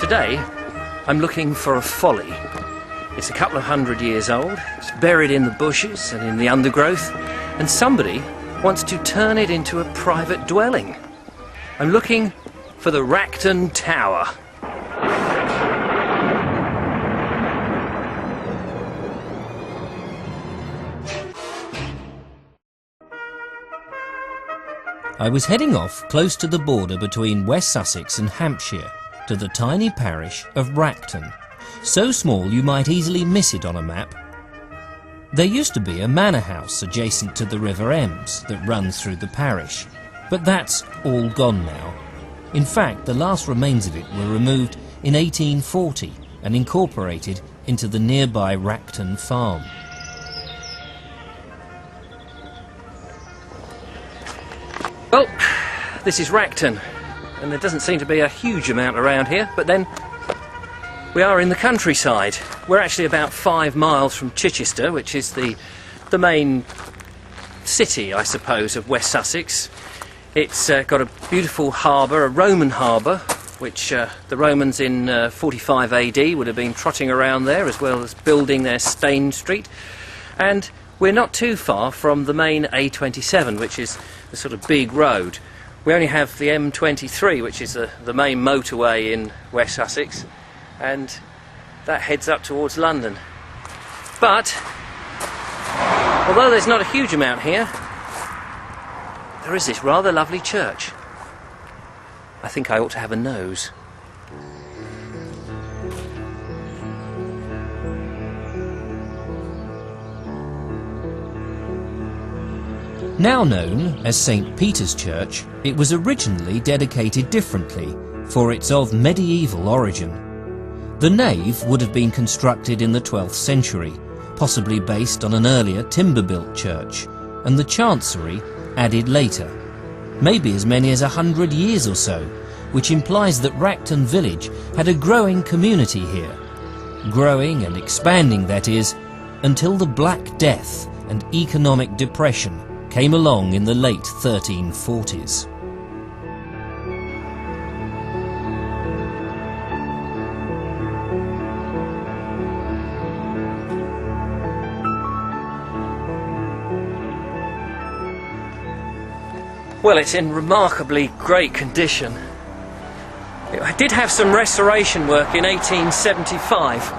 Today, I'm looking for a folly. It's a couple of 100 years old, it's buried in the bushes and in the undergrowth, and somebody wants to turn it into a private dwelling. I'm looking for the Racton Tower. I was heading off close to the border between West Sussex and Hampshire to the tiny parish of Rackton, so small you might easily miss it on a map. There used to be a manor house adjacent to the River Ems that runs through the parish, but that's all gone now. In fact, the last remains of it were removed in 1840 and incorporated into the nearby Racton farm. Well, this is Rackton, and there doesn't seem to be a huge amount around here, but then we are in the countryside. We're actually about 5 miles from Chichester, which is the main city, I suppose, of West Sussex. It's got a beautiful harbour, a Roman harbour, which the Romans in 45 AD would have been trotting around there, as well as building their Stane Street. And we're not too far from the main A27, which is the sort of big road. We only have the M23, which is the main motorway in West Sussex, and that heads up towards London. But although there's not a huge amount here, there is this rather lovely church. I think I ought to have a nose. Now known as St. Peter's Church, it was originally dedicated differently, for it's of medieval origin. The nave would have been constructed in the 12th century, possibly based on an earlier timber-built church, and the chancery added later, maybe as many as 100 years or so, which implies that Racton village had a growing community here. Growing and expanding, that is, until the Black Death and economic depression came along in the late 1340s. Well, it's in remarkably great condition. It did have some restoration work in 1875,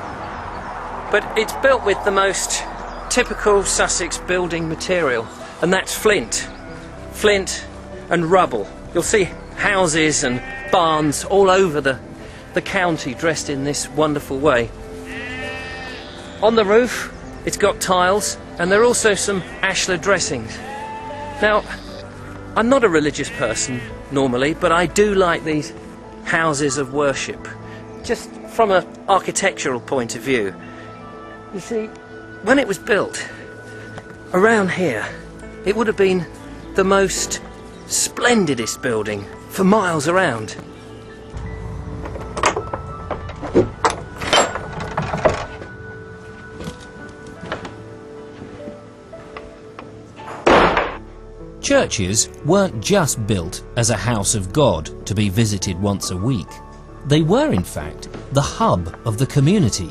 but it's built with the most typical Sussex building material, and that's flint and rubble. You'll see houses and barns all over the county dressed in this wonderful way. On the roof it's got tiles, and there are also some ashlar dressings. Now, I'm not a religious person normally, but I do like these houses of worship, just from an architectural point of view. You see, when it was built around here, it would have been the most splendidest building for miles around. Churches weren't just built as a house of God to be visited once a week. They were, in fact, the hub of the community.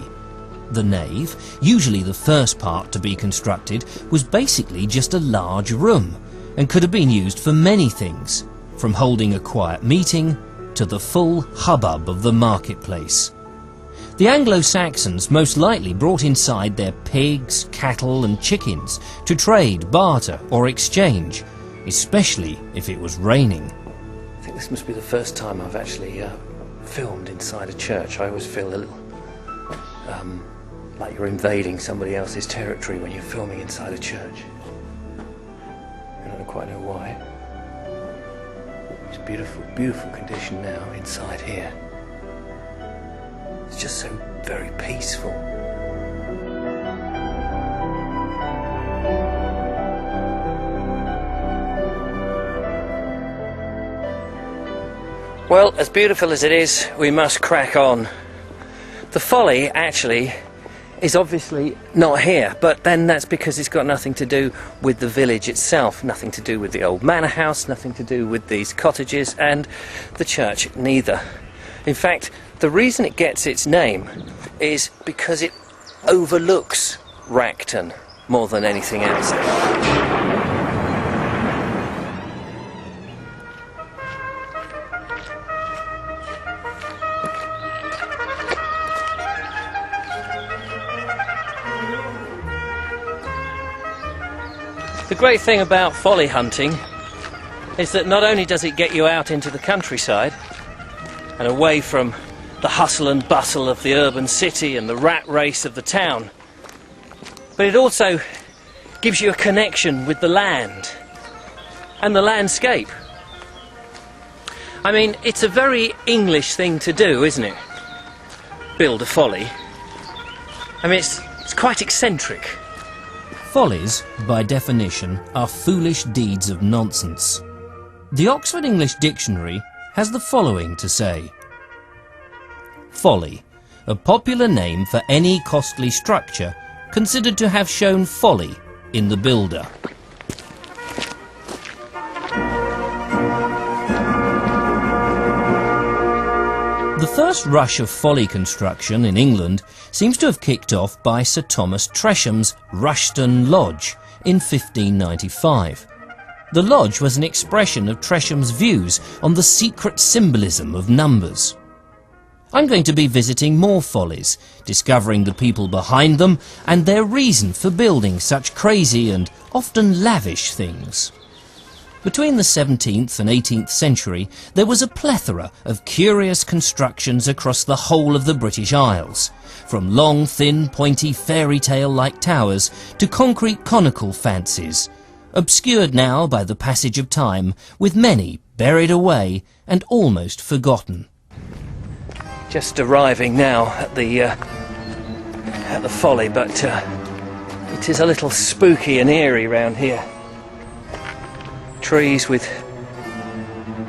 The nave, usually the first part to be constructed, was basically just a large room and could have been used for many things, from holding a quiet meeting to the full hubbub of the marketplace. The Anglo-Saxons most likely brought inside their pigs, cattle and chickens to trade, barter or exchange, especially if it was raining. I think this must be the first time I've actually filmed inside a church. I always feel a little like you're invading somebody else's territory when you're filming inside a church. I don't quite know why. It's beautiful, beautiful condition now inside here. It's just so very peaceful. Well, as beautiful as it is, we must crack on. The folly, actually, is obviously not here, but then that's because it's got nothing to do with the village itself, nothing to do with the old manor house, nothing to do with these cottages, and the church neither. In fact, the reason it gets its name is because it overlooks Racton more than anything else. The great thing about folly hunting is that not only does it get you out into the countryside and away from the hustle and bustle of the urban city and the rat race of the town, but it also gives you a connection with the land and the landscape. I mean, it's a very English thing to do, isn't it? Build a folly. I mean, it's quite eccentric. Follies, by definition, are foolish deeds of nonsense. The Oxford English Dictionary has the following to say. Folly, a popular name for any costly structure considered to have shown folly in the builder. The first rush of folly construction in England seems to have kicked off by Sir Thomas Tresham's Rushton Lodge in 1595. The lodge was an expression of Tresham's views on the secret symbolism of numbers. I'm going to be visiting more follies, discovering the people behind them and their reason for building such crazy and often lavish things. Between the 17th and 18th century, there was a plethora of curious constructions across the whole of the British Isles, from long, thin, pointy fairy tale-like towers to concrete conical fancies, obscured now by the passage of time, with many buried away and almost forgotten. Just arriving now at the folly, but it is a little spooky and eerie round here. Trees with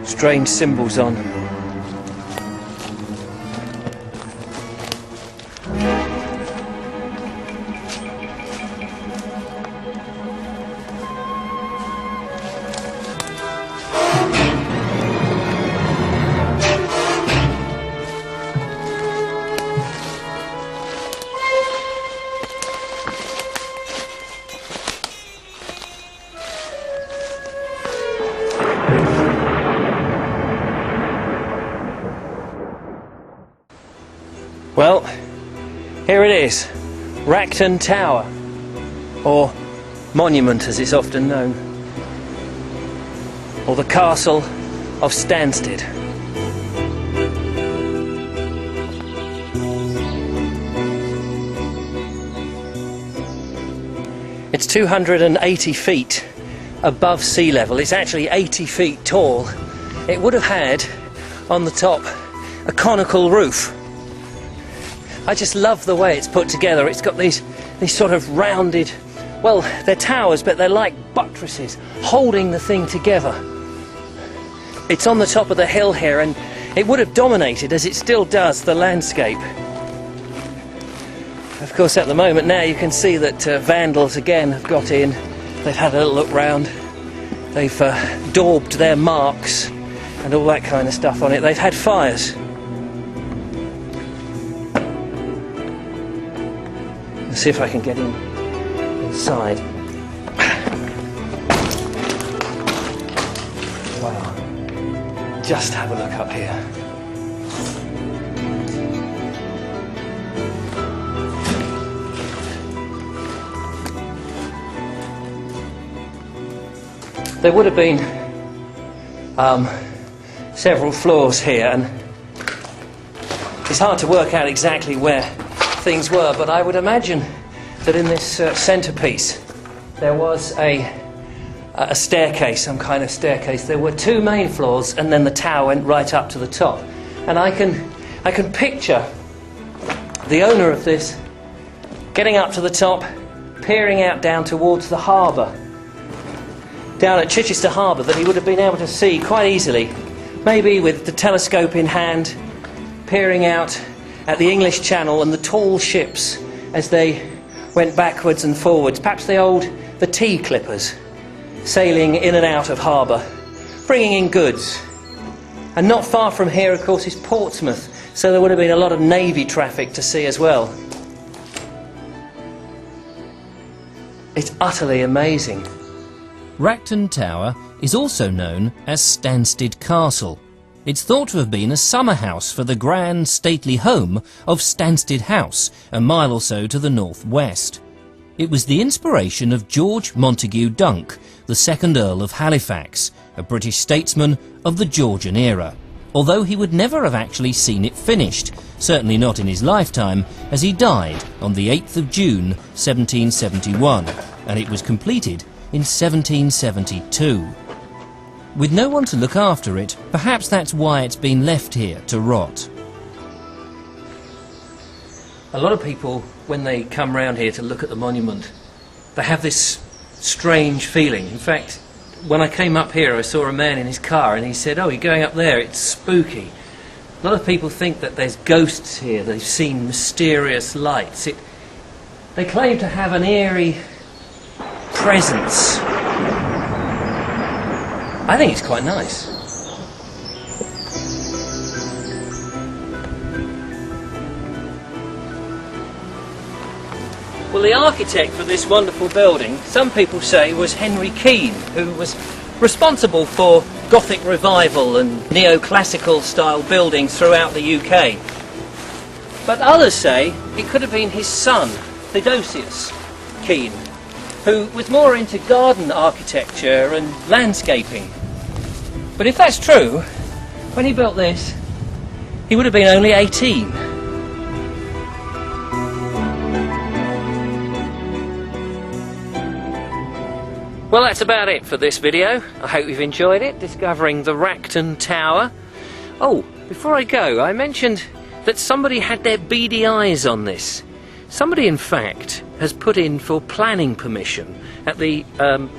strange symbols on. Well, here it is, Racton Tower, or Monument as it's often known, or the Castle of Stansted. It's 280 feet above sea level. It's actually 80 feet tall. It would have had on the top a conical roof. I just love the way it's put together. It's got these sort of rounded, well, they're towers, but they're like buttresses holding the thing together. It's on the top of the hill here, and it would have dominated, as it still does, the landscape. Of course, at the moment now you can see that vandals again have got in. They've had a little look round. They've daubed their marks and all that kind of stuff on it. They've had fires. Let's see if I can get inside. Wow. Just have a look up here. There would have been several floors here, and it's hard to work out exactly where things were, but I would imagine that in this centrepiece there was a staircase, some kind of staircase. There were two main floors, and then the tower went right up to the top. And I can picture the owner of this getting up to the top, peering out down towards the harbour, down at Chichester Harbour, that he would have been able to see quite easily, maybe with the telescope in hand, peering out at the English Channel and the tall ships as they went backwards and forwards, perhaps the tea clippers sailing in and out of harbour, bringing in goods And not far from here, of course, is Portsmouth, so there would have been a lot of Navy traffic to see as well. It's utterly amazing. Racton Tower is also known as Stanstead Castle. It's thought to have been a summer house for the grand stately home of Stanstead House, a mile or so to the northwest. It was the inspiration of George Montague Dunk, the second Earl of Halifax, a British statesman of the Georgian era, although he would never have actually seen it finished, certainly not in his lifetime, as he died on the 8th of June 1771, and it was completed in 1772. With no one to look after it, perhaps that's why it's been left here to rot. A lot of people, when they come round here to look at the monument, they have this strange feeling. In fact, when I came up here, I saw a man in his car and he said, "Oh, you're going up there, it's spooky." A lot of people think that there's ghosts here, they've seen mysterious lights. They claim to have an eerie presence. I think it's quite nice. Well, the architect for this wonderful building, some people say, was Henry Keane, who was responsible for Gothic revival and neoclassical style buildings throughout the UK. But others say it could have been his son, Theodosius Keane, who was more into garden architecture and landscaping. But if that's true, when he built this, he would have been only 18. Well, that's about it for this video. I hope you've enjoyed it, discovering the Racton Tower. Oh, before I go, I mentioned that somebody had their beady eyes on this. Somebody, in fact, has put in for planning permission at the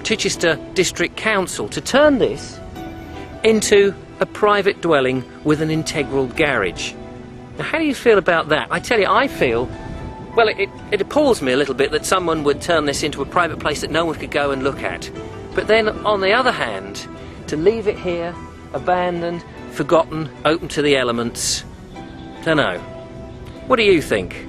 Chichester District Council to turn this into a private dwelling with an integral garage. Now, how do you feel about that? I tell you, I feel, well, it appalls me a little bit that someone would turn this into a private place that no one could go and look at. But then, on the other hand, to leave it here, abandoned, forgotten, open to the elements, don't know. What do you think?